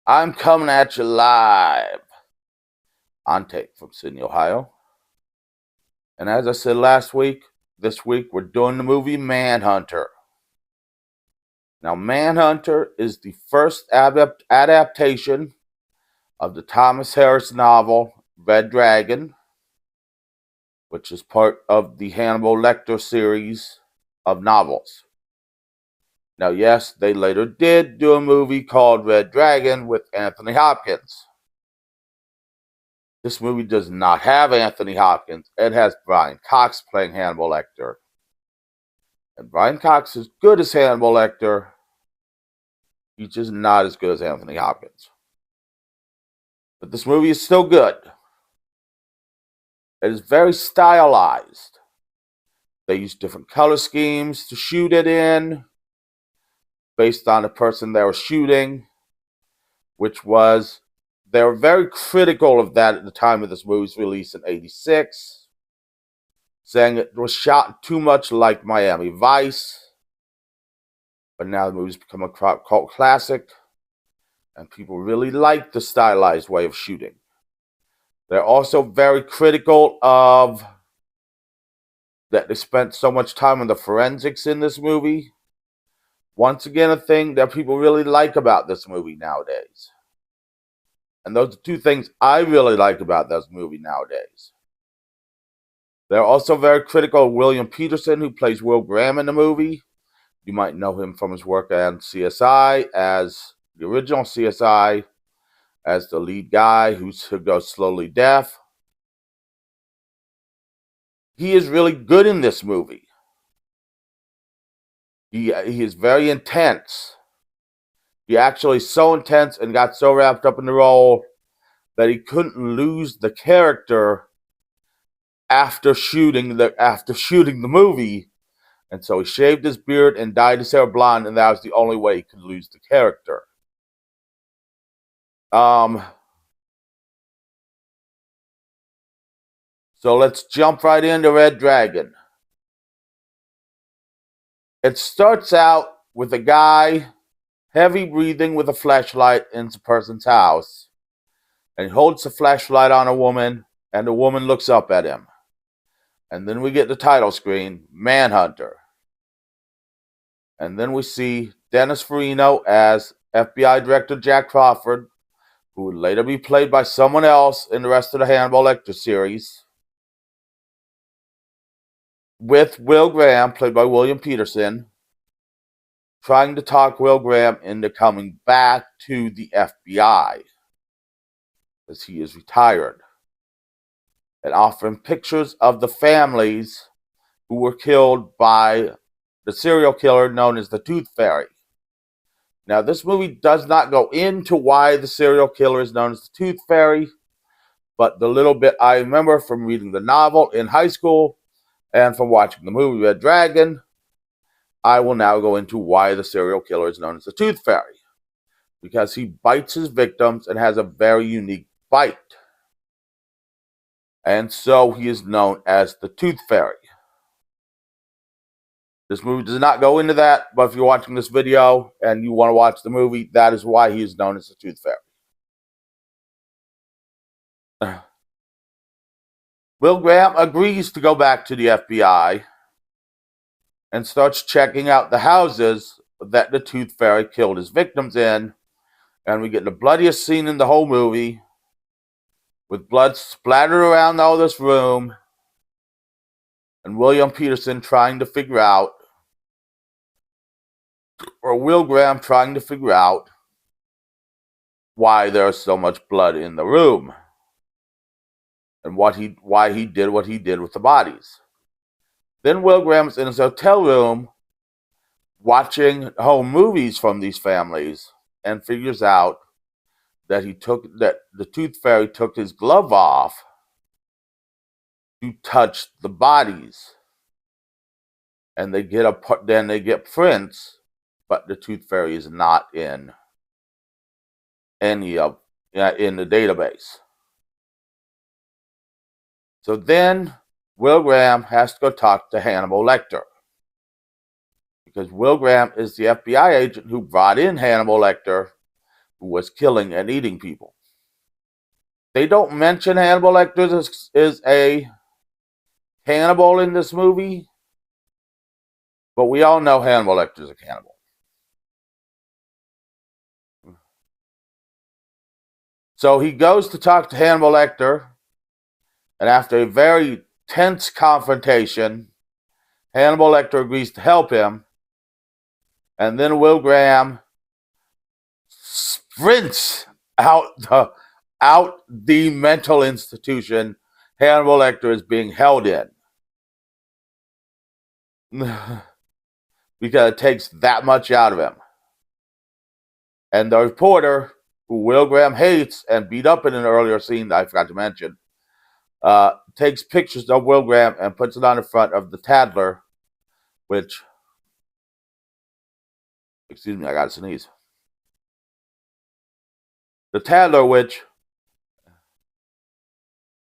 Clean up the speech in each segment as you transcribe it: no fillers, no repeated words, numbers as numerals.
I'm coming at you live on tape from Sydney, Ohio. And as I said last week, this week we're doing the movie Manhunter. Now, Manhunter is the first adaptation of the Thomas Harris novel Red Dragon, which is part of the Hannibal Lecter series of novels. Now, yes, they later did do a movie called Red Dragon with Anthony Hopkins. This movie does not have Anthony Hopkins. It has Brian Cox playing Hannibal Lecter. And Brian Cox is good as Hannibal Lecter. He's just not as good as Anthony Hopkins. But this movie is still good. It is very stylized. They use different color schemes to shoot it in, based on the person they were shooting, which was, they were very critical of that at the time of this movie's release in '86, saying it was shot too much like Miami Vice. But now the movie's become a cult classic, and people really like the stylized way of shooting. They're also very critical of that they spent so much time on the forensics in this movie. Once again, a thing that people really like about this movie nowadays. And those are two things I really like about this movie nowadays. They're also very critical of William Peterson, who plays Will Graham in the movie. You might know him from his work on CSI as the original CSI, as the lead guy who goes slowly deaf. He is really good in this movie. He is very intense. He actually is so intense and got so wrapped up in the role that he couldn't lose the character after shooting the movie. And so he shaved his beard and dyed his hair blonde, and that was the only way he could lose the character. So let's jump right into Red Dragon. It starts out with a guy heavy breathing with a flashlight in a person's house. And he holds the flashlight on a woman, and the woman looks up at him. And then we get the title screen, Manhunter. And then we see Dennis Farina as FBI Director Jack Crawford, who would later be played by someone else in the rest of the Hannibal Lecter series, with Will Graham, played by William Peterson, trying to talk Will Graham into coming back to the FBI, as he is retired, and offering pictures of the families who were killed by the serial killer known as the Tooth Fairy. Now, this movie does not go into why the serial killer is known as the Tooth Fairy, but the little bit I remember from reading the novel in high school and from watching the movie Red Dragon, I will now go into why the serial killer is known as the Tooth Fairy. Because he bites his victims and has a very unique bite. And so he is known as the Tooth Fairy. This movie does not go into that, but if you're watching this video and you want to watch the movie, that is why he is known as the Tooth Fairy. Will Graham agrees to go back to the FBI and starts checking out the houses that the Tooth Fairy killed his victims in, and we get the bloodiest scene in the whole movie, with blood splattered around all this room, and William Peterson trying to figure out, or Will Graham trying to figure out, why there's so much blood in the room, and why he did what he did with the bodies. Then Will Graham's in his hotel room watching home movies from these families and figures out that the Tooth Fairy took his glove off to touch the bodies. And they get prints, but the Tooth Fairy is not in any of in the database. So then Will Graham has to go talk to Hannibal Lecter, because Will Graham is the FBI agent who brought in Hannibal Lecter who was killing and eating people. They don't mention Hannibal Lecter is a cannibal in this movie, but we all know Hannibal Lecter is a cannibal. So he goes to talk to Hannibal Lecter, and after a very tense confrontation, Hannibal Lecter agrees to help him, and then Will Graham sprints out the mental institution Hannibal Lecter is being held in. Because it takes that much out of him. And the reporter, who Will Graham hates and beat up in an earlier scene that I forgot to mention, takes pictures of Will Graham and puts it on the front of the Tattler, which, excuse me, I gotta sneeze. The Tattler, which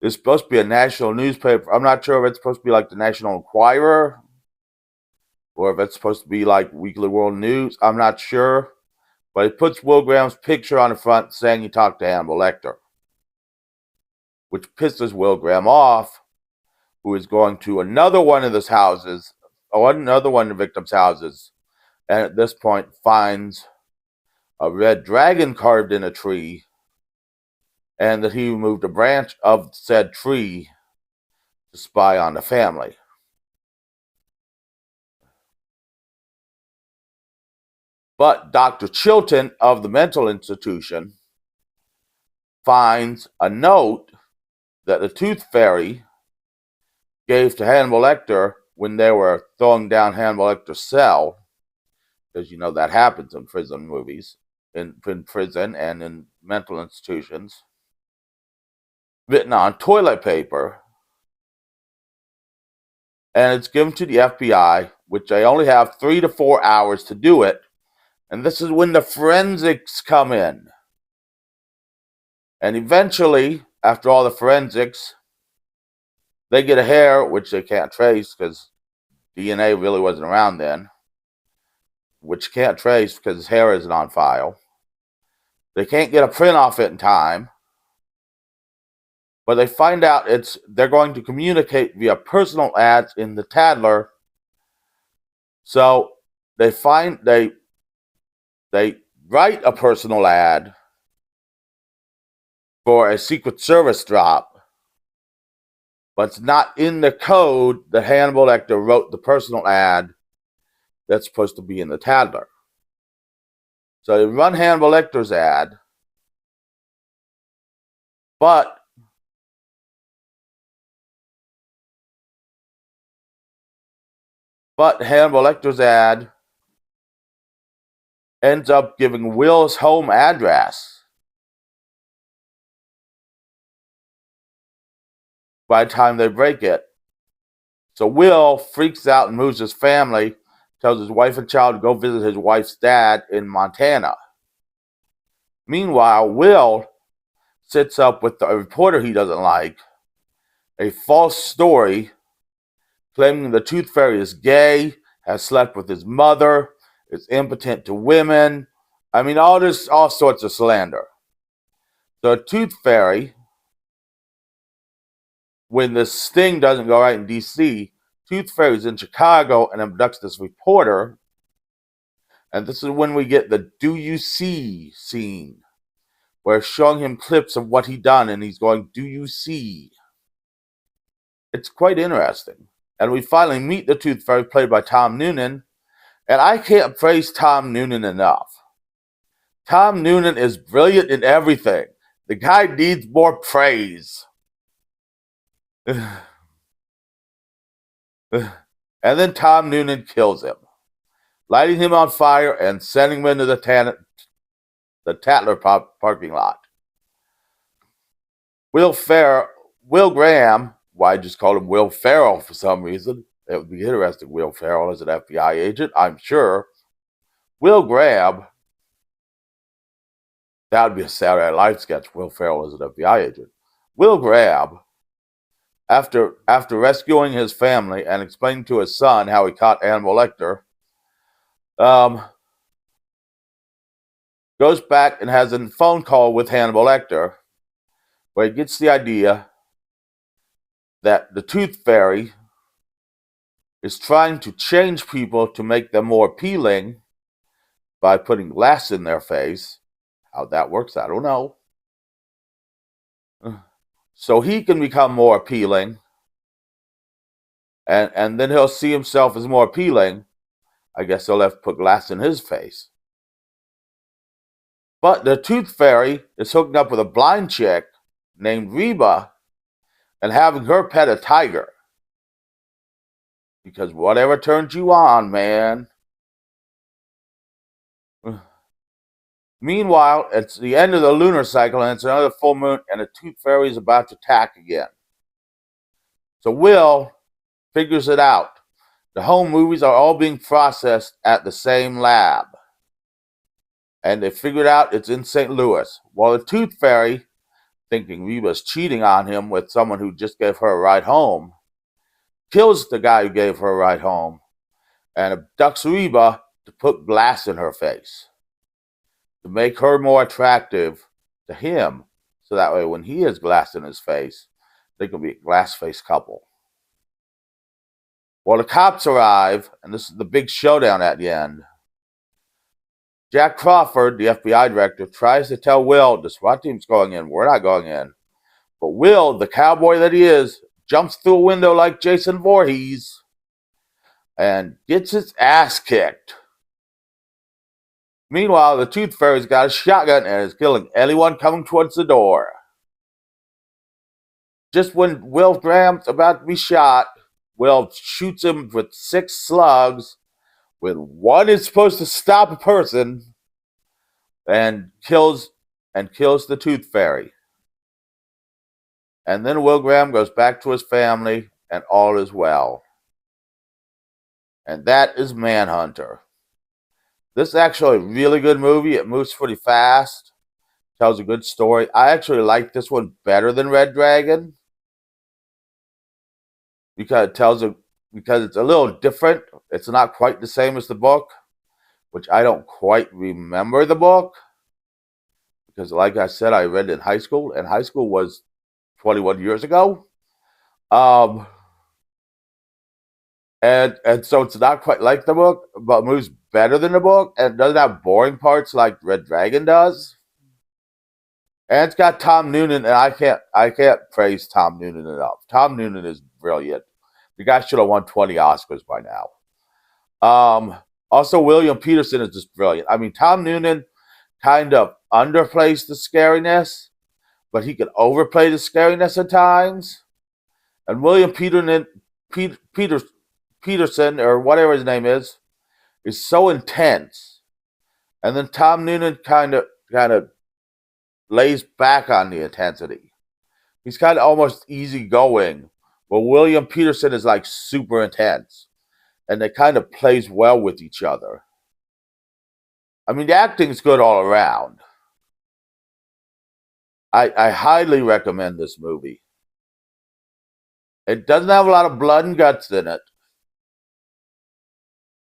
is supposed to be a national newspaper. I'm not sure if it's supposed to be like the National Enquirer or if it's supposed to be like Weekly World News. I'm not sure. But he puts Will Graham's picture on the front saying he talked to Hannibal Lecter, which pisses Will Graham off, who is going to another one of his houses, or another one of the victim's houses, and at this point finds a red dragon carved in a tree, and that he removed a branch of said tree to spy on the family. But Dr. Chilton of the mental institution finds a note that the Tooth Fairy gave to Hannibal Lecter when they were throwing down Hannibal Lecter's cell, because you know that happens in prison movies, in prison and in mental institutions, written on toilet paper, and it's given to the FBI, which they only have 3 to 4 hours to do it, and this is when the forensics come in. And eventually, after all the forensics, they get a hair, which they can't trace because DNA really wasn't around then, which can't trace because his hair isn't on file. They can't get a print off it in time, but they find out they're going to communicate via personal ads in the Tattler. So they write a personal ad for a Secret Service drop, but it's not in the code that Hannibal Lecter wrote the personal ad that's supposed to be in the Tattler. So they run Hannibal Lecter's ad, but Hannibal Lecter's ad ends up giving Will's home address by the time they break it. So Will freaks out and moves his family, tells his wife and child to go visit his wife's dad in Montana. Meanwhile, Will sits up with a reporter he doesn't like, a false story claiming the Tooth Fairy is gay, has slept with his mother, is impotent to women. I mean, all sorts of slander. So Tooth Fairy, when the sting doesn't go right in D.C., Tooth Fairy's in Chicago and abducts this reporter. And this is when we get the "Do you see" scene, where it's showing him clips of what he'd done, and he's going, "Do you see?" It's quite interesting. And we finally meet the Tooth Fairy, played by Tom Noonan. And I can't praise Tom Noonan enough. Tom Noonan is brilliant in everything. The guy needs more praise. And then Tom Noonan kills him, lighting him on fire and sending him into the Tattler parking lot. Will Graham, why I just called him Will Ferrell for some reason. It would be interesting, Will Ferrell as an FBI agent, I'm sure. Will Graham, that would be a Saturday Night Live sketch, Will Ferrell as an FBI agent. Will Graham, after rescuing his family and explaining to his son how he caught Hannibal Lecter, goes back and has a phone call with Hannibal Lecter, where he gets the idea that the Tooth Fairy is trying to change people to make them more appealing by putting glass in their face. How that works, I don't know. So he can become more appealing, and then he'll see himself as more appealing. I guess he'll have to put glass in his face. But the Tooth Fairy is hooking up with a blind chick named Reba and having her pet a tiger. Because whatever turns you on, man. Meanwhile, it's the end of the lunar cycle and it's another full moon and the Tooth Fairy is about to attack again. So Will figures it out. The home movies are all being processed at the same lab. And they figured out it's in St. Louis. While the Tooth Fairy, thinking Reba's cheating on him with someone who just gave her a ride home, kills the guy who gave her a ride home and abducts Reba to put glass in her face to make her more attractive to him. So that way when he has glass in his face, they can be a glass-faced couple. Well, the cops arrive, and this is the big showdown at the end. Jack Crawford, the FBI director, tries to tell Will the SWAT team's going in. We're not going in. But Will, the cowboy that he is, jumps through a window like Jason Voorhees and gets his ass kicked. Meanwhile, the Tooth Fairy's got a shotgun and is killing anyone coming towards the door. Just when Will Graham's about to be shot, Will shoots him with 6 slugs, when one is supposed to stop a person, and kills the Tooth Fairy. And then Will Graham goes back to his family, and all is well. And that is Manhunter. This is actually a really good movie. It moves pretty fast, tells a good story. I actually like this one better than Red Dragon because it's a little different. It's not quite the same as the book, which I don't quite remember the book because, like I said, I read it in high school, and high school was 21 years ago. And so it's not quite like the book, but moves better than the book, and doesn't have boring parts like Red Dragon does. And it's got Tom Noonan, and I can't praise Tom Noonan enough. Tom Noonan is brilliant. The guy should have won 20 Oscars by now. Also, William Peterson is just brilliant. I mean, Tom Noonan kind of underplays the scariness, but he can overplay the scariness at times. And William Peterson, or whatever his name is so intense. And then Tom Noonan kind of lays back on the intensity. He's kind of almost easygoing, but William Peterson is like super intense. And they kind of plays well with each other. I mean, the acting's good all around. I highly recommend this movie. It doesn't have a lot of blood and guts in it.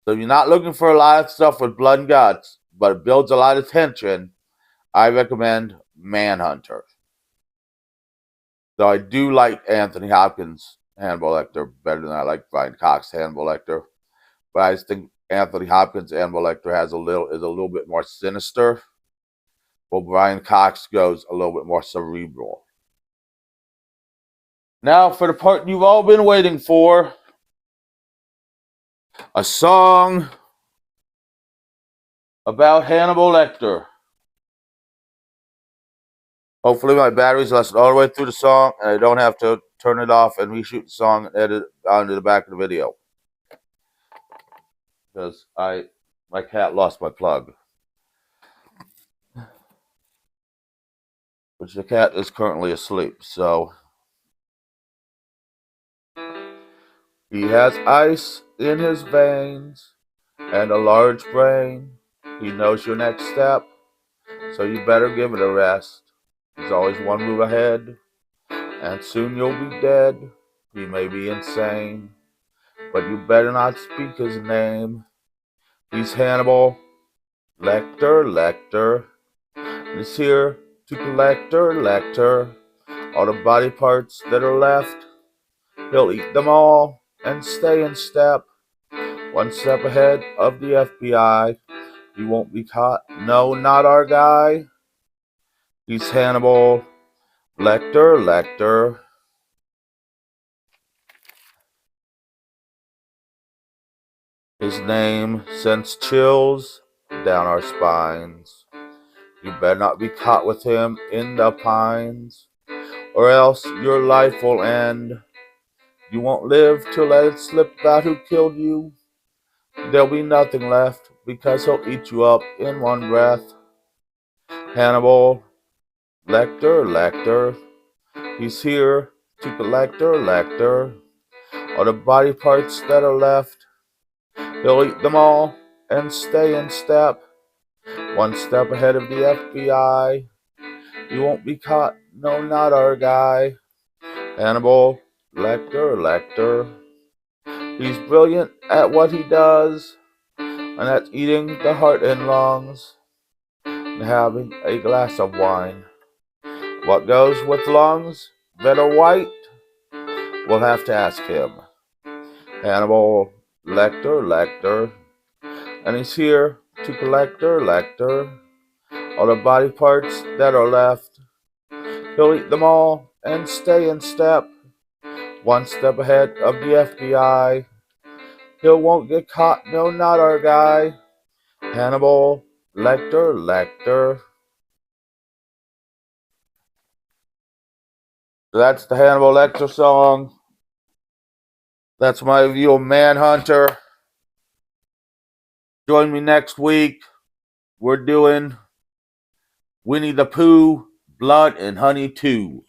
So if you're not looking for a lot of stuff with blood and guts, but it builds a lot of tension, I recommend Manhunter. Though I do like Anthony Hopkins' Hannibal Lecter better than I like Brian Cox's Hannibal Lecter. But I just think Anthony Hopkins' Hannibal Lecter is a little bit more sinister, while Brian Cox goes a little bit more cerebral. Now for the part you've all been waiting for. A song about Hannibal Lecter. Hopefully my batteries last all the way through the song and I don't have to turn it off and reshoot the song and edit it onto the back of the video. Because my cat lost my plug. Which the cat is currently asleep, so he has ice in his veins and a large brain. He knows your next step, so you better give it a rest. He's always one move ahead, and soon you'll be dead. He may be insane, but you better not speak his name. He's Hannibal Lecter, Lecter. and is here to collect Lecter. All the body parts that are left, he'll eat them all and stay in step, one step ahead of the FBI. He won't be caught, no, not our guy. He's Hannibal Lecter. His name sends chills down our spines. You better not be caught with him in the pines, or else your life will end. You won't live to let it slip out who killed you. There'll be nothing left, because he'll eat you up in one breath. Hannibal Lecter. He's here to collect Lecter. All the body parts that are left, he'll eat them all and stay in step, one step ahead of the FBI. You won't be caught, no, not our guy. Hannibal Lecter. He's brilliant at what he does, and that's eating the heart and lungs and having a glass of wine. What goes with lungs that are white? We'll have to ask him. Hannibal Lecter. And he's here to collect Lecter. All the body parts that are left, he'll eat them all and stay in step, one step ahead of the FBI. He won't get caught, no, not our guy. Hannibal Lecter. That's the Hannibal Lecter song. That's my review of Manhunter. Join me next week. We're doing Winnie the Pooh, Blood and Honey 2.